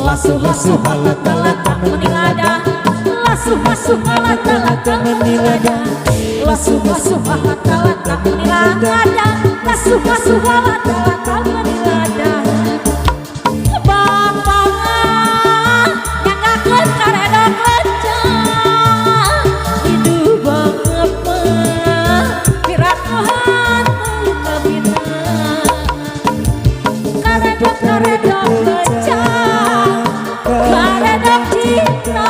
Lasuh-lasuh halat-halatan menilada, lasuh-lasuh halat-halatan menilada, lasuh-lasuh halat-halatan menilada, lasuh-lasuh halat-halatan menilada. Bapak nyanggakeun karedok lecah, hidup banget pirakuhan kabina, karedok lecah, karedok cinta,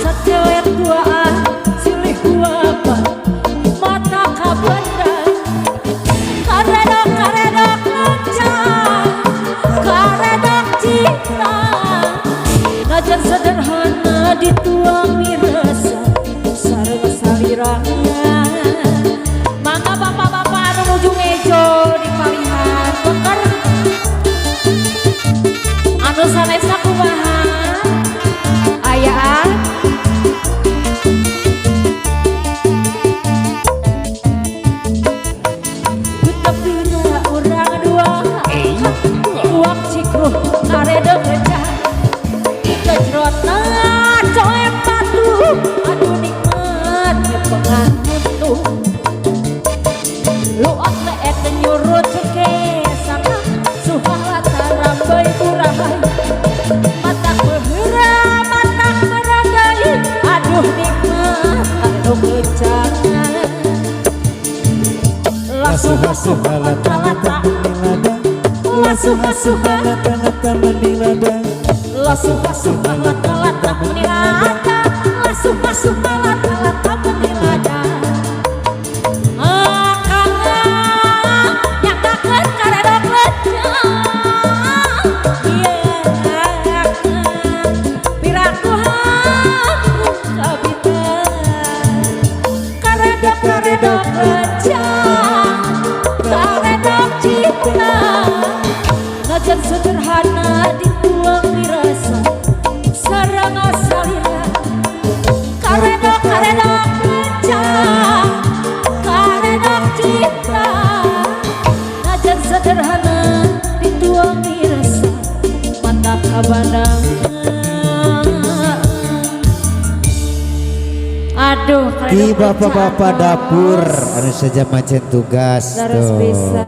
sacewer duaan silih duapa mata kabandang, karedok lecah, karedok cinta, najan sederhana dituangi rasa sareng salirahna. Mangga bapak-bapak anu nuju mejo dipalihan beker anu sanesna kumaha ayaan betepina urang dua uang cikruh karedok lecah dikejrotna coem batu aduh nikmat nyepengan mutu luak leet nyurut cekesan suhalat rambai urahay matak behera matak meragai aduh nikmat karedok lecah. Lasuh-lasuh halat-halatan menilada, lasuh-lasuh halat-halatan menilada, lasuh-lasuh halat-halatan menilada, lasuh-lasuh halat-halatan menilada. Nyanggakeun karedok lecah, pirakuhan kabina, karedok lecah, karedok cinta, najan sederhana dituangi rasa sareng salira, karedok lecah, karedok cinta, najan sederhana dituangi rasa mata kabandang. Aduh, di bapak-bapak dapur anu saja macet tugas tuh.